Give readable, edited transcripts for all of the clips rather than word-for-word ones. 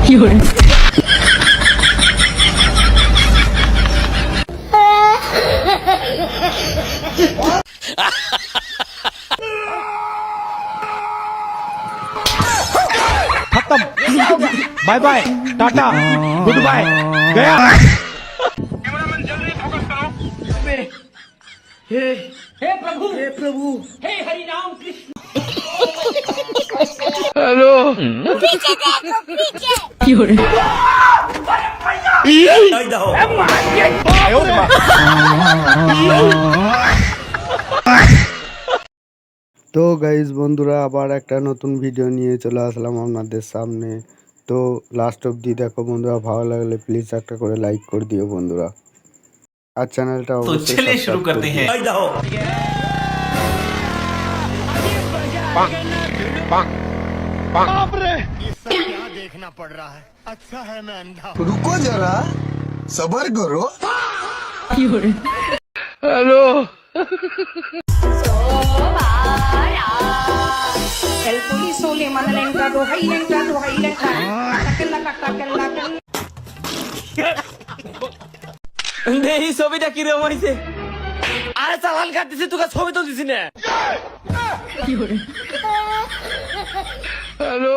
खत्म, bye bye, tata, goodbye, गया। हे प्रभु, हे हरि राम कृष्ण। हेलो। पीछे देखो, पीछे। তো গাইজ বন্ধুরা আবার একটা নতুন ভিডিও নিয়ে চলে আসলাম আপনাদের সামনে। তো লাস্ট অবধি দেখো বন্ধুরা, ভালো লাগলে প্লিজ একটা করে লাইক করে দিও বন্ধুরা, আর চ্যানেলটা অবশ্যই चलिए शुरू करते हैं। देखना पड़ रहा है। अच्छा है मैं अंधा। रुको जरा, सबर करो। Hello. El poliso le manda lenta, dohai lenta, dohai lenta. এই ছবিটা কিরকম হইছে? আরে চালান কাটতেছি, তোকে ছবি তুলতেছি না। हेलो।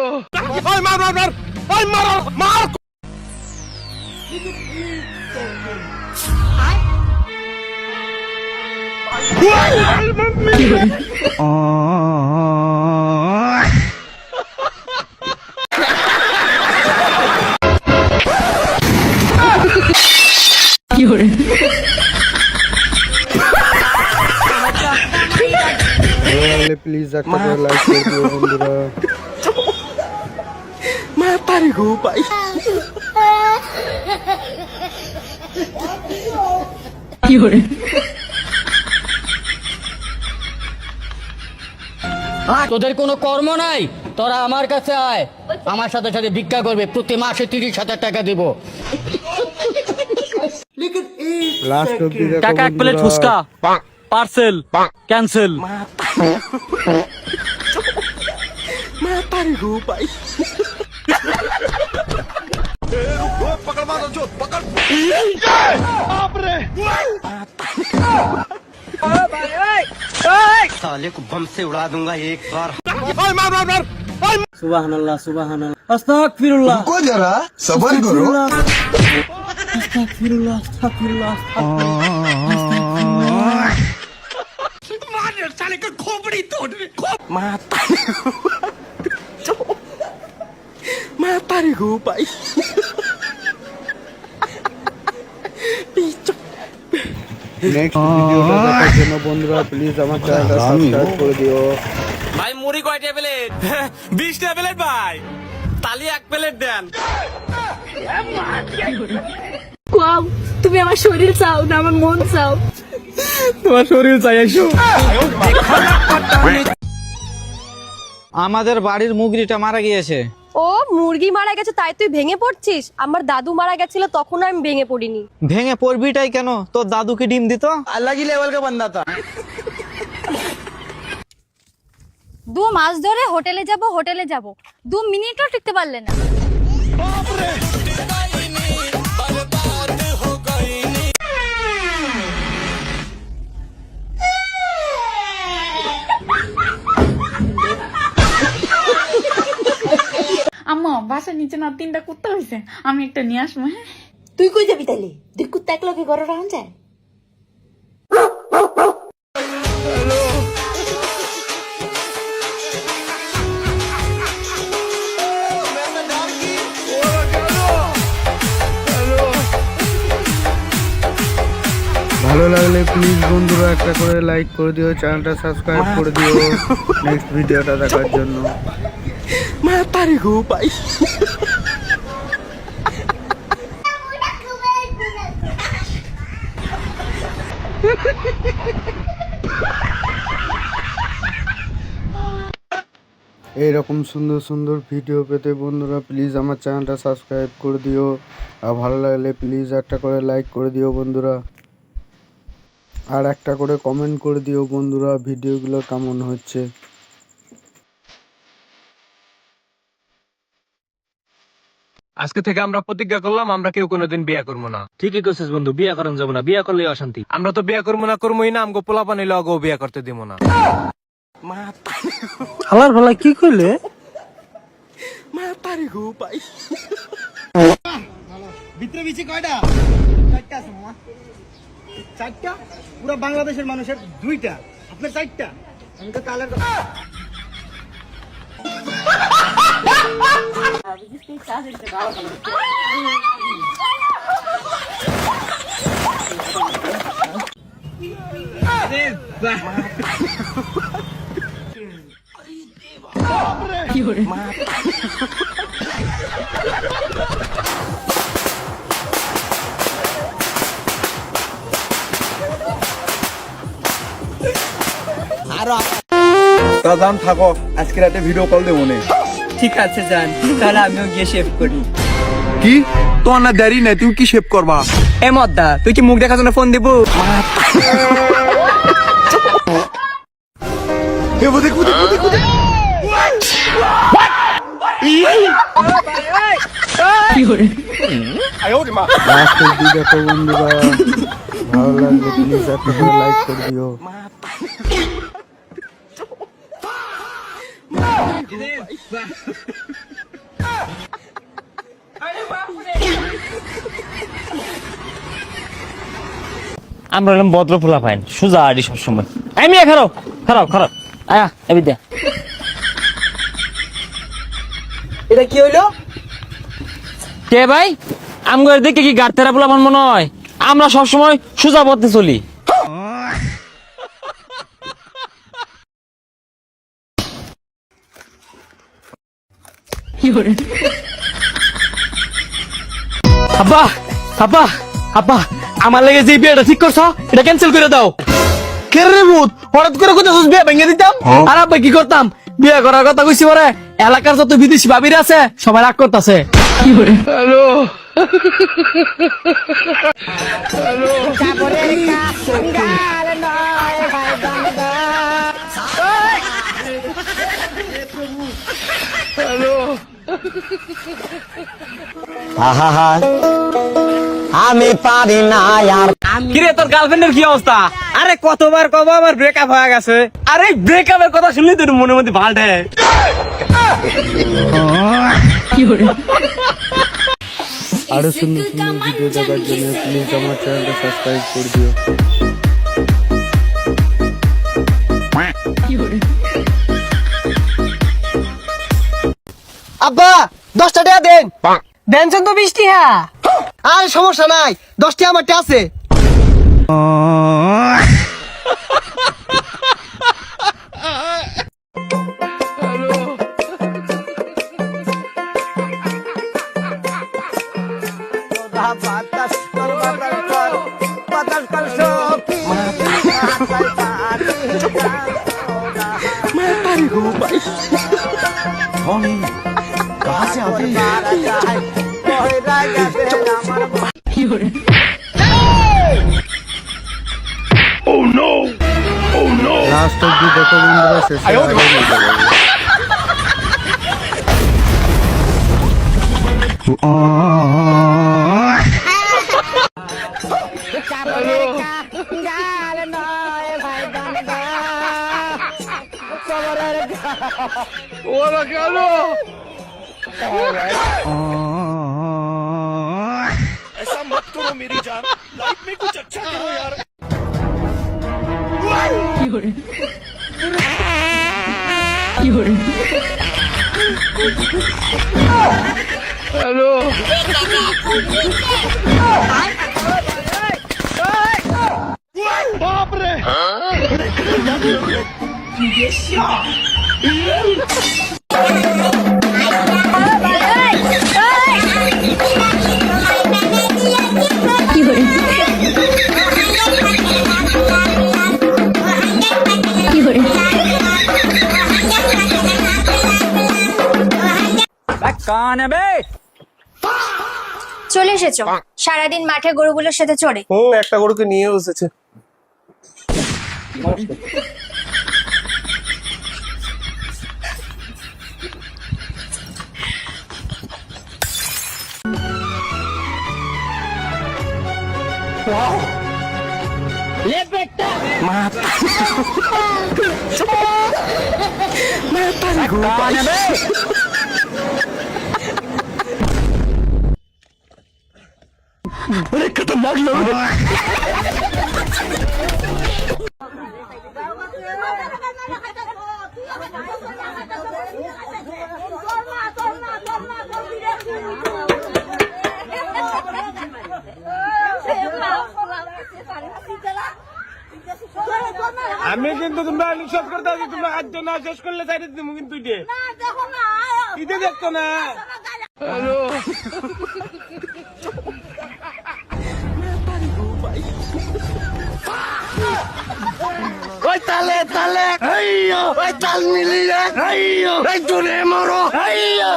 ओए मार मार मार, ओए मारो मार। প্লিজ একটা করে লাইক করে দিও বন্ধুরা। তোদের কোনো কর্ম নাই, তোরা আমার কাছে আয়, আমার সাথে সাথে ভিক্ষা করবে, প্রতি মাসে 30,000 টাকা দিব। লাস্ট অবধি দেখো কাকা এক প্লেট ফুচকা পার্সেল ক্যান্সেল। साले को बम से उड़ा दूंगा एक बार। ओए मार मार मार, ओए। সুবহানাল্লাহ, সুবহানাল্লাহ, আস্তাগফিরুল্লাহ, रुको जरा, सबर करो। আস্তাগফিরুল্লাহ, আস্তাগফিরুল্লাহ। নেক্সট ভিডিওটা দেখার জন্য বন্ধুরা প্লিজ আমার চ্যানেলটা সাবস্ক্রাইব করে দিও। ভাই মুড়ি কয়টা প্লেট? 20টা প্লেট ভাই, তালি এক প্লেট দেন। কোয়াও, তুমি আমার শরীর চাও না আমার মন চাও? তোমার শরীর চাই আইসো। আমাদের বাড়ির মুগরিটা মারা গিয়েছে। ও মুরগি মারা গেছে তাই তুই ভেঙে পড়ছিস? আমার দাদু মারা গেছিল তখন আমি ভেঙে পড়িনি। ভেঙে পড়বিটাই কেন? তোর দাদুকে ডিম দিত। अलग ही लेवल का बंदा था। 2 মাস ধরে হোটেলে যাব 2 মিনিটও টিকতে পারলে না। আম্মা বাসার নিচে না 3টা কুত্তা হয়েছে, আমি একটা নিয়ে আসবো। হ্যাঁ তুই কই যাবি তাইলে? 2 কুত্তা একলগে ঘরে রাখা যায়? ভালো লাগলে প্লিজ বন্ধুরা একটা করে লাইক করে দিও, চ্যানেলটা সাবস্ক্রাইব করে দিও নেক্সট ভিডিওটা দেখার জন্য। এইরকম সুন্দর সুন্দর ভিডিও পেতে বন্ধুরা প্লিজ আমার চ্যানেলটা সাবস্ক্রাইব করে দিও, আর ভালো লাগলে প্লিজ একটা করে লাইক করে দিও বন্ধুরা, আর একটা করে কমেন্ট করে দিও বন্ধুরা ভিডিওগুলো কেমন হচ্ছে। আজকে থেকে আমরা প্রতিজ্ঞা করলাম আমরা কেউ কোনোদিন বিয়ে করবো না। ঠিকই করছিস বন্ধু, বিয়ে করেন যাবো না, বিয়ে করলে অশান্তি। আমরা তো বিয়ে করবো না, করবোই না, আমগো পোলা পানি লগো বিয়ে করতে দিব না। হালার ভালা কি কইলে? ভিতরে বিচি কয়টা? চারটা আছে মামা। চারটা? পুরো বাংলাদেশের মানুষের দুইটা, আপনার চারটা। আমি তো কালের দাদান থাকো, আজকে রাতে ভিডিও কল দেবো নে। ঠিক আছে জান, তাহলে আমিও গিয়ে শেভ করি। কি তোর না দেরি নাই, তুই কি শেভ করবা? এ মদ্দা, তুই কি মুখ দেখার জন্য ফোন দিব? লাস্ট অব্দি দেখো বন্ধুরা, ভালো লাগলে প্লিজ একটা করে লাইক করে দিও। আমরা হলাম ভদ্র ফুলা পাইন, সোজা আড়ি সবসময়। আমি খারাপ খারাপ খারাপ আয়া এবি দে। এটা কি হইলো? কে ভাই, আমগর দেখে কি গাড়তেরা ফুলা পান মনে হয়? আমরা সবসময় সোজা পথে চলি। আব্বা আব্বা আব্বা, আমার লেগে যে বিয়েটা ঠিক করছো এটা ক্যান্সেল করে দাও। কেরে ভূত, হঠাৎ করে কোথাও বিয়ে ভেঙে দিতাম। আর আব্বা কি করতাম, বিয়ে করার কথা কইছি পরে এলাকার যত বিদেশি ভাবিরা আছে সবাই রাগ করতেছে। আমি পারি না আর। কিরে তোর গার্লফ্রেন্ডের কি অবস্থা? আরে কতবার কব আমার ব্রেকআপ হয়ে গেছে। আরে ব্রেকআপের কথা শুনলি তোর মনের মধ্যে ভাল্টে। আরো সুন্দর সুন্দর ভিডিও দেখার জন্য প্লিজ আমার চ্যানেলটা সাবস্ক্রাইব করে দিও। আব্বা 10 টাকা দেন। দেনছেন তো 20 টাকা। আর সমস্যা নাই, 10 টাকা আমারটা আছে। লাস্ট অব্দি দেখো বন্ধুরা, শেষে আরো মজা পাবে। ऐसा मत करो मेरी जान, लाइफ में कुछ अच्छा करो यार। बाप रे, চলে এসেছো সারাদিন মাঠে গরুগুলোর সাথে চড়ে। একটা গরুকে নিয়ে এসেছে। আমি কিন্তু তোমরা নিষেধ করতে আছি, তোমরা খাদ্য না শেষ করলে চাইতে তুমি কিন্তু ইটে দেখতো না। ওই তালে তালে ওই তাল মিলিয়ে ওই জোরে মরো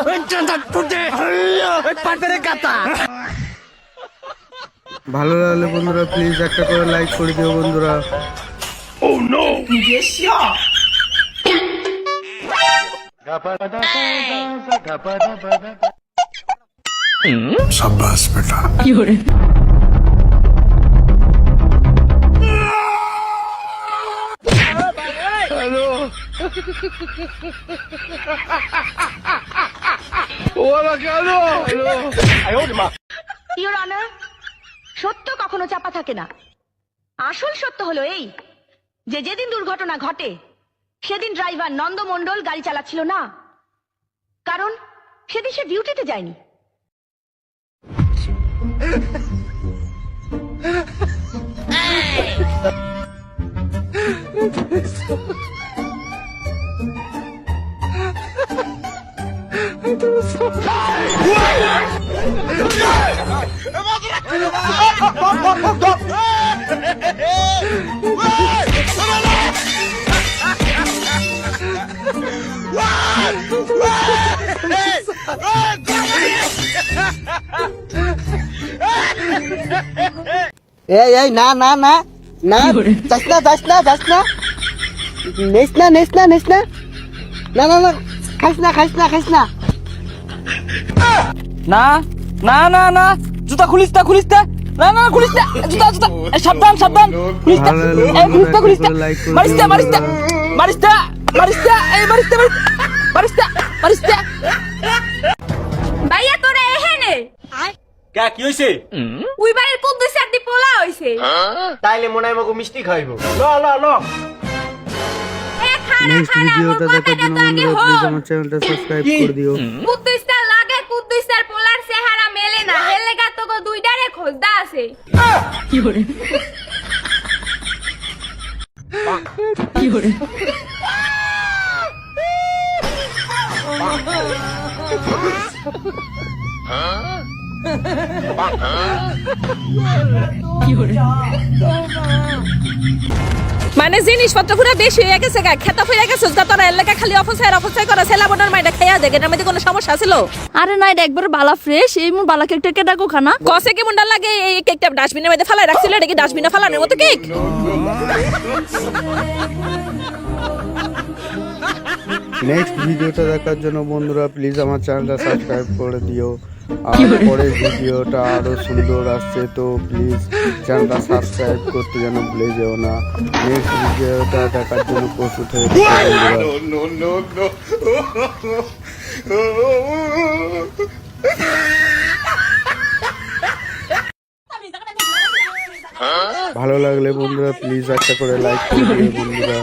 ওই চাঁদা টুটে ওই পাটের কাটা। ভালো লাগলে বন্ধুরা প্লিজ একটা করে লাইক করে দিও বন্ধুরা। शाबाश बेटा। ইওর অনার, সত্য কখনো চাপা থাকে না। আসল সত্য হলো এই যে যেদিন দুর্ঘটনা ঘটে সেদিন ড্রাইভার নন্দমণ্ডল গাড়ি চালাচ্ছিল না, কারণ সেদিন সে ডিউটিতে যায়নি। এই না না না না, যাস না যাস না যাস না, নেস না নেস না নেস না, না না না, খাইস না খাইস না খাইস না। না না না না, জুতা খুলিস না খুলিস না, না না খুলিস না, জুতা জুতা, সাবধান সাবধান, খুলিস না, এই খুলিস না খুলিস না, মারিস না মারিস না মারিস না মারিস না, এই মারিস না মারিস না মারিস না। ভাইয়া তোরা এখানে কে কি হইছে? উই বাড়ির কুদ্দুস চারটি পোলা হইছে। তাইলে মনে হয় মগো মিষ্টি খাইবো। ল ল ল। নেক্সট ভিডিওটা দেখার জন্য বন্ধুরা প্লিজ আমার চ্যানেলটা সাবস্ক্রাইব করে দিও। কুদ্দুসটা লাগে, কুদ্দুসের পোলার চেহারা মেলে না, হেলে লাগা তোকে দুইটারে খোঁজদা আছে। কি করে কি করে মানে জিনিসপত্র পুরো বেশি হয়ে গেছে, খেতা হয়ে গেছে, তোরা এলাকা খালি অফিসার অফিসার করে ছেলা বোনের মাইটা খাইয়া দেয়, এটার মধ্যে কোনো সমস্যা ছিল? আরে না, এটা একবার বালা ফ্রেশ, এই মু বালা কেকটা কেডা কো খানা কসে কি মুন্ডা লাগে, এই কেকটা ডাস্টবিনের মধ্যে ফেলাই রাখছিল, এটা কি ডাস্টবিনে ফেলানোর মতো কেক? নেক্সট ভিডিওটা দেখার জন্য বন্ধুরা প্লিজ আমার চ্যানেলটা সাবস্ক্রাইব করে দিও। আর পরের ভিডিওটা আরো সুন্দর আসছে, তো প্লিজ চ্যানেলটা সাবস্ক্রাইব করতে যেন ভুলে যেও না। নেক্সট ভিডিওটা দেখার জন্য প্রস্তুত হয়ে থেকো বন্ধুরা। ভালো লাগলে বন্ধুরা প্লিজ একটা করে লাইক করে দিও বন্ধুরা।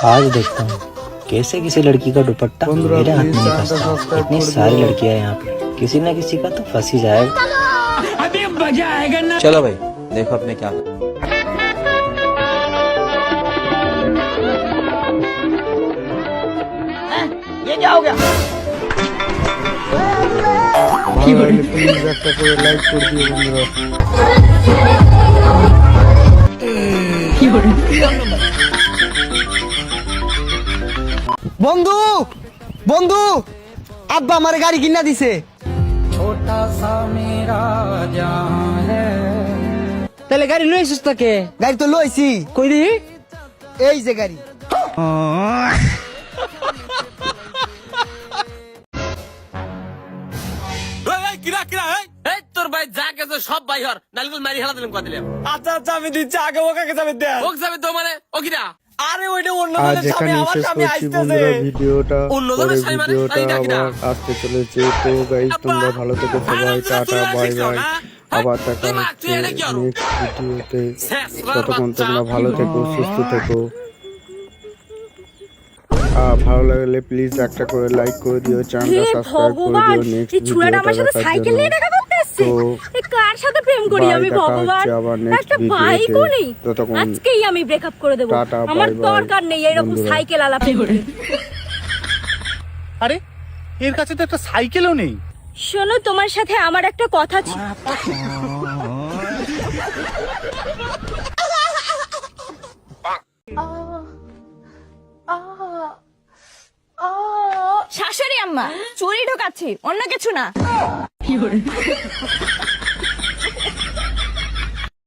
आज देखता हूँ कैसे किसी लड़की का दुपट्टा मेरे हाथ में नहीं फंसता। इतनी सारी लड़कियां हैं यहाँ पे, किसी ना किसी का तो फंस ही जाएगा। अभी मजा आएगा ना। चलो भाई देखो अपने क्या। ये क्या हो गया? ভালো লাগলে প্লিজ একটা করে লাইক করে দিও বন্ধুরা। বন্ধু বন্ধু আব্বা আমার গাড়ি কিনা দিছে। তাহলে গাড়ি লই আসিস তাকে? গাড়ি তো লইছি। কই দি? এই যে গাড়ি। তোর ভাই যা গেছে সব ভাই হর নালিগুল মারি হেলা দিলাম দিলাম। আচ্ছা আচ্ছা আমি দিচ্ছি আগে ওকে যাবে দেন ওক যাবে তো মানে ও কিনা আরে ওইটা অন্য আজ দলের স্বামী এখানে আমার শেষ স্বামী করছি আসতেছে বন্ধুরা ভিডিওটা। অন্য পরে দলের স্বামী মানে ভিডিওটা স্বামীটা কিনা আবার আসতে চলেছে। তো গাইস তোমরা ভালো থেকো সবাই, টাটা বাই বাই। আবার দেখা হচ্ছে নেক্সট ভিডিওতে। ততক্ষণ তোমরা ভালো থেকো, সুস্থ থেকো। ভালো লাগলে প্লিজ একটা করে লাইক করে দিও, চ্যানেলটা সাবস্ক্রাইব করে দিও নেক্সট ভিডিওটা দেখার জন্য। তো কার সাথে প্রেম করি বাই, আমি দেখা ভগবান? হচ্ছে আবার নেক্সট একটা বাইকও নেই। ভিডিওতে। ততক্ষণ আজকেই আমি ব্রেকআপ করে দেবো। টাটা, আমার বাই বাই দরকার নেই এরকম বন্ধুরা। সাইকেল আলা প্রেম করতে। আরে এর কাছে তো একটা সাইকেলও নেই। শোনো, তোমার সাথে আমার একটা কথা ছিল। শাশুড়ি আম্মা চুরি ঢোকাচ্ছি, অন্য কিছু না।